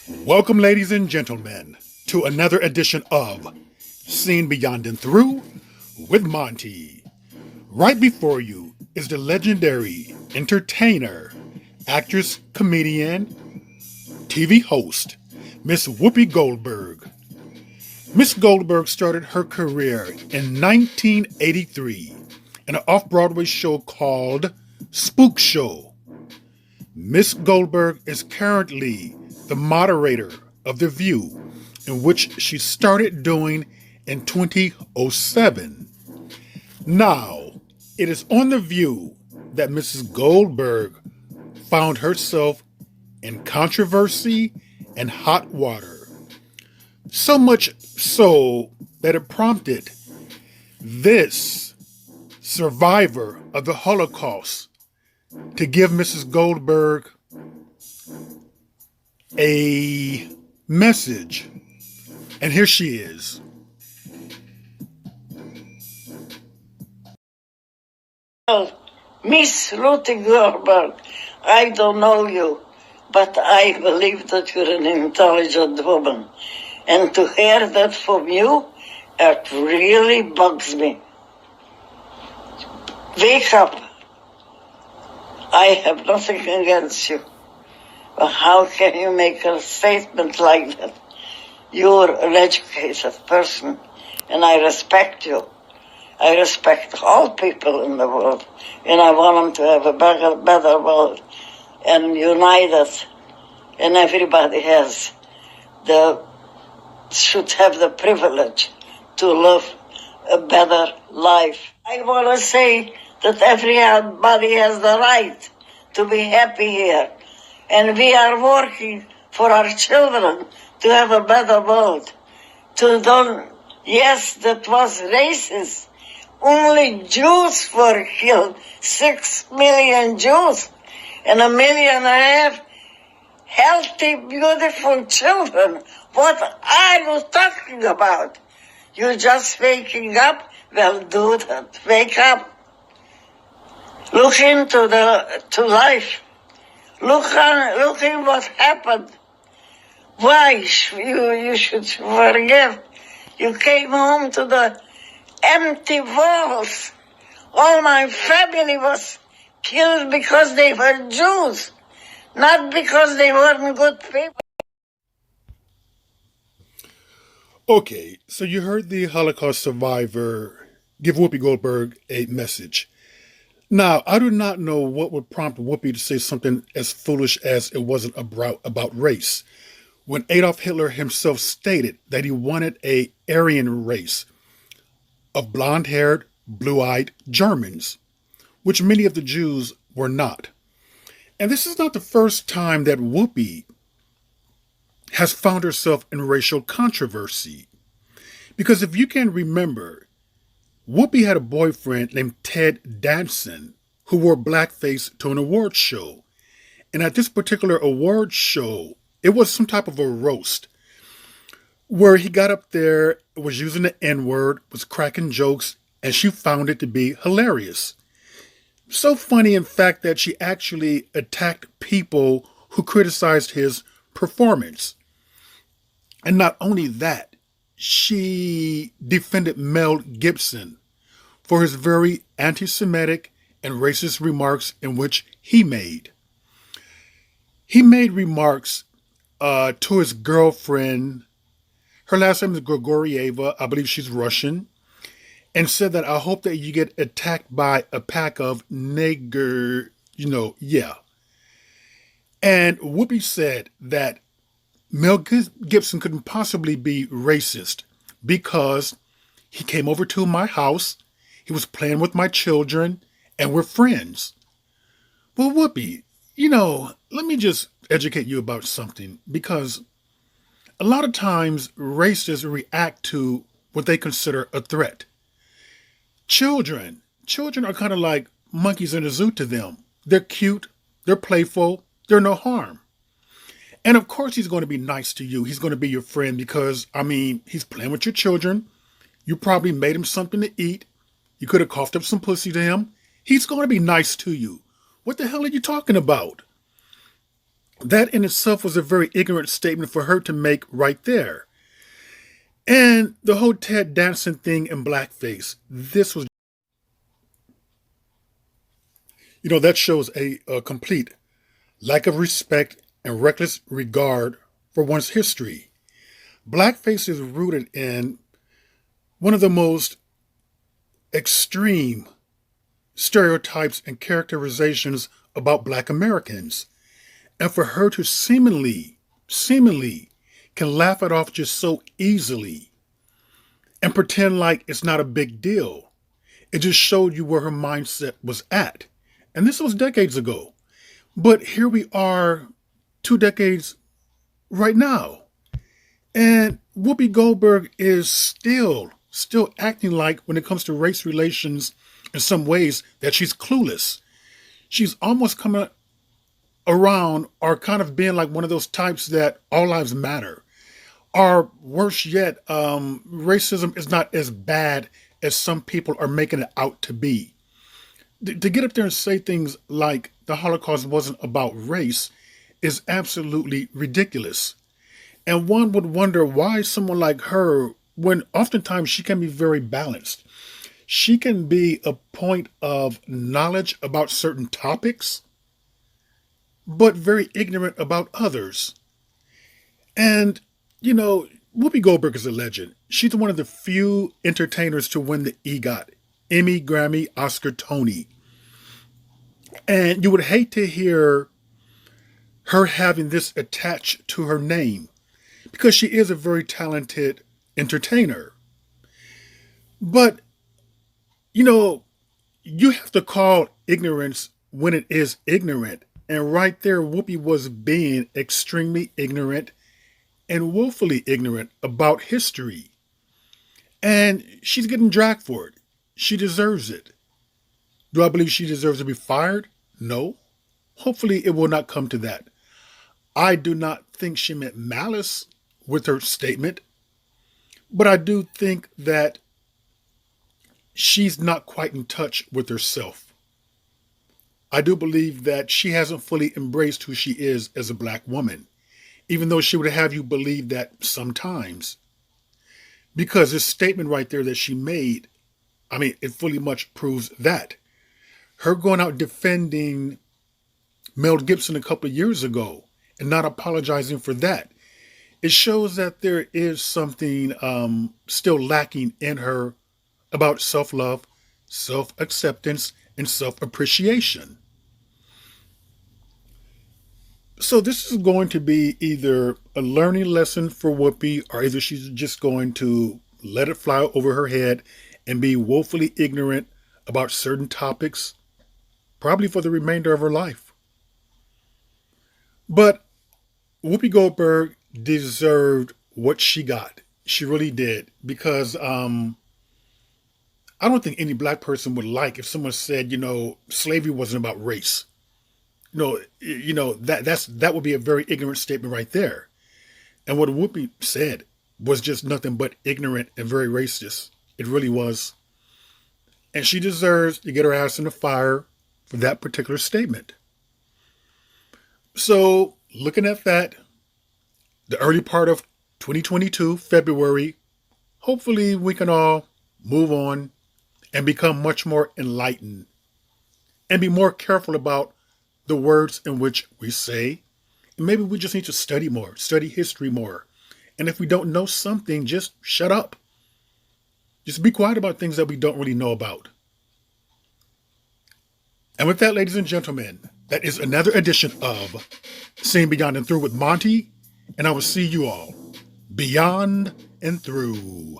Welcome, ladies and gentlemen, to another edition of Seen Beyond and Through with Monty. Right before you is the legendary entertainer, actress, comedian, TV host, Miss Whoopi Goldberg. Miss Goldberg started her career in 1983 in an off-Broadway show called Spook Show. Miss Goldberg is currently the moderator of The View, in which she started doing in 2007. Now, it is on The View that Mrs. Goldberg found herself in controversy and hot water. So much so that it prompted this survivor of the Holocaust to give Mrs. Goldberg a message. And here she is. Well, Miss Whoopi Goldberg, I don't know you, but I believe that you're an intelligent woman. And to hear that from you, it really bugs me. Wake up. I have nothing against you. But how can you make a statement like that? You're an educated person, and I respect you. I respect all people in the world, and I want them to have a better world, and united, and everybody should have the privilege to live a better life. I want to say that everybody has the right to be happy here. And we are working for our children to have a better world. Yes, that was racist. Only Jews were killed. 6 million Jews. And 1.5 million healthy, beautiful children. What are you talking about? You just waking up? Well, do that. Wake up. Look into to life. Look in what happened. Why you should forgive. You came home to the empty walls. All my family was killed because they were Jews, not because they weren't good people. Okay, so you heard the Holocaust survivor give Whoopi Goldberg a message. Now, I do not know what would prompt Whoopi to say something as foolish as it wasn't about race, when Adolf Hitler himself stated that he wanted an Aryan race of blonde-haired, blue-eyed Germans, which many of the Jews were not. And this is not the first time that Whoopi has found herself in racial controversy. Because if you can remember, Whoopi had a boyfriend named Ted Danson who wore blackface to an award show. And at this particular award show, it was some type of a roast where he got up there, was using the N-word, was cracking jokes, and she found it to be hilarious. So funny, in fact, that she actually attacked people who criticized his performance. And not only that, she defended Mel Gibson for his very anti-Semitic and racist remarks in which he made. He made remarks to his girlfriend. Her last name is Grigorieva. I believe she's Russian. And said that, I hope that you get attacked by a pack of nigger, yeah. And Whoopi said that Mel Gibson couldn't possibly be racist because he came over to my house, he was playing with my children, and we're friends. Well, Whoopi, let me just educate you about something, because a lot of times racists react to what they consider a threat. Children are kind of like monkeys in a zoo to them. They're cute, they're playful, they're no harm. And of course he's going to be nice to you. He's going to be your friend because, he's playing with your children. You probably made him something to eat. You could have coughed up some pussy to him. He's going to be nice to you. What the hell are you talking about? That in itself was a very ignorant statement for her to make right there. And the whole Ted Danson thing in blackface, this was, that shows a complete lack of respect and reckless regard for one's history. Blackface is rooted in one of the most extreme stereotypes and characterizations about black Americans. And for her to seemingly can laugh it off just so easily and pretend like it's not a big deal. It just showed you where her mindset was at. And this was decades ago. But here we are 2 decades right now. And Whoopi Goldberg is still acting like when it comes to race relations in some ways that she's clueless. She's almost coming around or kind of being like one of those types that all lives matter. Or worse yet, racism is not as bad as some people are making it out to be. To get up there and say things like the Holocaust wasn't about race is absolutely ridiculous. And one would wonder why someone like her, when oftentimes she can be very balanced, she can be a point of knowledge about certain topics, but very ignorant about others. And, Whoopi Goldberg is a legend. She's one of the few entertainers to win the EGOT, Emmy, Grammy, Oscar, Tony. And you would hate to hear her having this attached to her name because she is a very talented entertainer. But, you have to call ignorance when it is ignorant. And right there, Whoopi was being extremely ignorant and woefully ignorant about history. And she's getting dragged for it. She deserves it. Do I believe she deserves to be fired? No. Hopefully it will not come to that. I do not think she meant malice with her statement, but I do think that she's not quite in touch with herself. I do believe that she hasn't fully embraced who she is as a black woman, even though she would have you believe that sometimes. Because this statement right there that she made, it fully much proves that. Her going out defending Mel Gibson a couple of years ago and not apologizing for that, it shows that there is something still lacking in her about self-love, self-acceptance, and self-appreciation. So this is going to be either a learning lesson for Whoopi, or either she's just going to let it fly over her head and be woefully ignorant about certain topics, probably for the remainder of her life. But Whoopi Goldberg deserved what she got. She really did. Because I don't think any black person would like if someone said, slavery wasn't about race. That would be a very ignorant statement right there. And what Whoopi said was just nothing but ignorant and very racist. It really was. And she deserves to get her ass in the fire for that particular statement. So, looking at that, the early part of 2022, February, hopefully we can all move on and become much more enlightened and be more careful about the words in which we say. And maybe we just need to study more, study history more. And if we don't know something, just shut up. Just be quiet about things that we don't really know about. And with that, ladies and gentlemen, that is another edition of Seeing Beyond and Through with Monty. And I will see you all beyond and through.